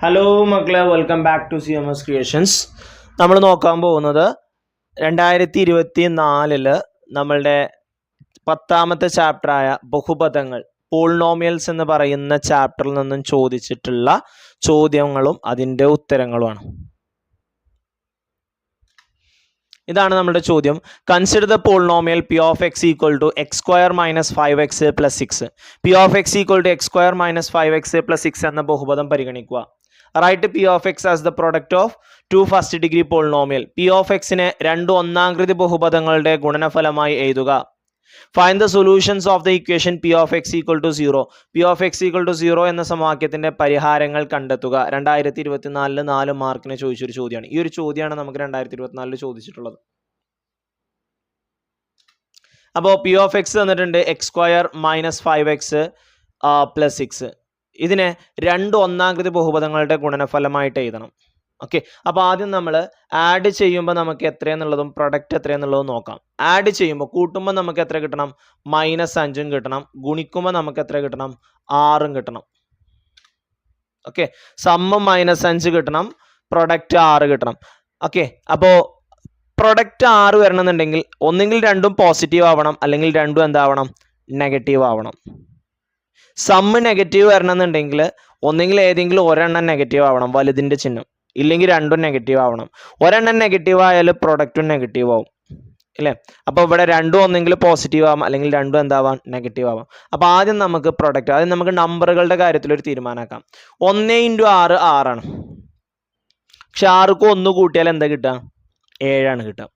Hello മക്കളെ, welcome back to CMS creations. നമ്മൾ നോക്കാൻ പോകുന്നത് 2024 നമ്മളുടെ 10ാമത്തെ ചാപ്റ്ററായ ബഹുപദങ്ങൾ പോളിനോമിയൽസ് എന്ന് പറയുന്ന ചാപ്റ്ററിൽ നിന്നും ചോദിച്ചിട്ടുള്ള ചോദ്യങ്ങളും അതിൻ്റെ ഉത്തരങ്ങളുമാണ്. ഇതാണ് നമ്മുടെ ചോദ്യം. Consider the polynomial p of x equal to x square minus 5x plus 6. p of x equal to x square minus 5x plus 6 എന്ന ബഹുപദം പരിഗണിക്കുക. Write p of x as the product of two first degree polynomial. p of x നെ രണ്ട് ഒന്നാംകൃതി ബഹുപദങ്ങളുടെ ഗുണനഫലമായി എഴുതുക. Find the solutions of the equation p of x equal to 0. p of x equal to 0 എന്ന സമവാക്യത്തിന്റെ പരിഹാരങ്ങൾ കണ്ടെത്തുക. 2024 4 മാർക്കിന് ചോദിച്ചൊരു ചോദ്യമാണ്. ഈ ഒരു ചോദ്യമാണ് നമുക്ക് 2024 ചോദിച്ചിട്ടുള്ളത്. അപ്പോൾ p of x തന്നിട്ടുണ്ട് x square minus 5x plus 6. ഇതിനെ രണ്ട് ഒന്നാംകൃതി ബഹുപദങ്ങളുടെ ഗുണനഫലമായിട്ട് എഴുതണം. ഓക്കെ, അപ്പോൾ ആദ്യം നമ്മൾ ആഡ് ചെയ്യുമ്പോൾ നമുക്ക് എത്രയെന്നുള്ളതും പ്രൊഡക്റ്റ് എത്രയെന്നുള്ളതും നോക്കാം. ആഡ് ചെയ്യുമ്പോൾ കൂട്ടുമ്പോൾ നമുക്ക് എത്ര കിട്ടണം? -5 കിട്ടണം. ഗുണിക്കുമ്പോൾ നമുക്ക് എത്ര കിട്ടണം? 6 കിട്ടണം. ഓക്കെ, സമ്മ് -5 കിട്ടണം, പ്രൊഡക്റ്റ് 6 കിട്ടണം. ഓക്കെ, അപ്പോൾ പ്രൊഡക്റ്റ് 6 വരണമെന്നുണ്ടെങ്കിൽ ഒന്നെങ്കിൽ രണ്ടും പോസിറ്റീവ് ആവണം, അല്ലെങ്കിൽ രണ്ടും എന്താവണം? നെഗറ്റീവ് ആവണം. സമ്മ് നെഗറ്റീവ് വരണമെന്നുണ്ടെങ്കിൽ ഒന്നെങ്കിൽ ഏതെങ്കിലും ഒരെണ്ണം നെഗറ്റീവ് ആവണം, വലുതിൻ്റെ ചിഹ്നം, ഇല്ലെങ്കിൽ രണ്ടും നെഗറ്റീവ് ആവണം. ഒരെണ്ണം നെഗറ്റീവ് ആയാൽ പ്രൊഡക്റ്റും നെഗറ്റീവ് ആവും, ഇല്ലേ? അപ്പോൾ ഇവിടെ രണ്ടും ഒന്നെങ്കിൽ പോസിറ്റീവ് ആവാം, അല്ലെങ്കിൽ രണ്ടും എന്താവാം? നെഗറ്റീവ് ആവാം. അപ്പോൾ ആദ്യം നമുക്ക് പ്രൊഡക്റ്റ്, ആദ്യം നമുക്ക് നമ്പറുകളുടെ കാര്യത്തിൽ ഒരു തീരുമാനമാക്കാം. 1 × 6 6ആണ്. പക്ഷെ 6ക്ക് 1 കൂട്ടിയാൽ എന്താ കിട്ടുക? 7 കിട്ടുക.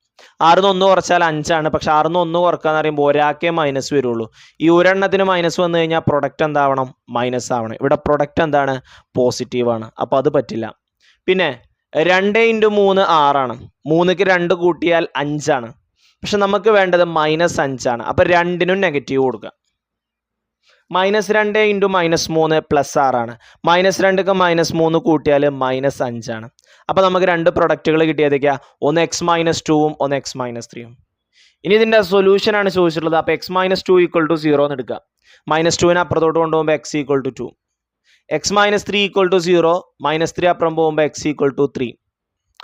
6ന്ന് 1 കുറച്ചാൽ 5ആണ്. പക്ഷെ 6ന്ന് 1 കുറക്കാന്ന് പറയുമ്പോൾ ഒരാൾക്കേ മൈനസ് വരുള്ളൂ. ഈ ഒരെണ്ണത്തിന് മൈനസ് വന്നു കഴിഞ്ഞാൽ പ്രൊഡക്റ്റ് എന്താവണം? മൈനസ് ആവണം. ഇവിടെ പ്രൊഡക്റ്റ് എന്താണ്? പോസിറ്റീവാണ്. അപ്പോൾ അത് പറ്റില്ല. പിന്നെ 2 × 3 6ആണ്. 3ക്ക് 2 കൂട്ടിയാൽ 5ആണ്. പക്ഷെ നമുക്ക് വേണ്ടത് -5 ആണ്. അപ്പോൾ രണ്ടിനും നെഗറ്റീവ് കൊടുക്കുക. -2 × -3 +6 ആണ്. -2ക്ക് -3 കൂട്ടിയാൽ -5 ആണ്. അപ്പോൾ നമുക്ക് രണ്ട് പ്രൊഡക്റ്റുകൾ കിട്ടിയതൊക്കെയാ, ഒന്ന് x - 2ഉം ഒന്ന് x - 3ഉം. ഇനി ഇതിൻ്റെ സൊല്യൂഷൻ ആണ് ചോദിച്ചിട്ടുള്ളത്. അപ്പോൾ x - 2 = 0 എന്ന് എടുക്കുക. -2നെ അപ്പുറത്തോട്ട് കൊണ്ടുപോകുമ്പോൾ x = 2. x - 3 = 0. -3 അപ്പുറം പോകുമ്പോൾ x = 3.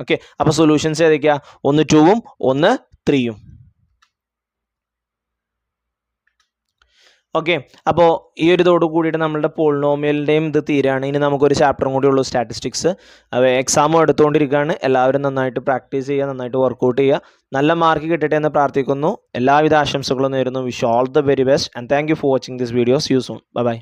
ഓക്കെ, അപ്പോൾ സൊല്യൂഷൻസ് ഏതൊക്കെയാ? ഒന്ന് 2ഉം ഒന്ന് 3ഉം. ഓക്കെ, അപ്പോൾ ഈ ഒരു ഇതോട് കൂടിയിട്ട് നമ്മളുടെ പോളിനോമിയലിൻ്റെയും ഇത് തീരാണ്. ഇനി നമുക്കൊരു ചാപ്റ്ററും കൂടി ഉള്ളൂ, സ്റ്റാറ്റിസ്റ്റിക്സ്. അപ്പോൾ എക്സാമും എടുത്തുകൊണ്ടിരിക്കുകയാണ്. എല്ലാവരും നന്നായിട്ട് പ്രാക്ടീസ് ചെയ്യുക, നന്നായിട്ട് വർക്കൗട്ട് ചെയ്യുക. നല്ല മാർക്ക് കിട്ടട്ടെ എന്ന് പ്രാർത്ഥിക്കുന്നു. എല്ലാവിധ ആശംസകളും നേരുന്നു. Wish all the very best and thank you for watching this video. See you soon. Bye by.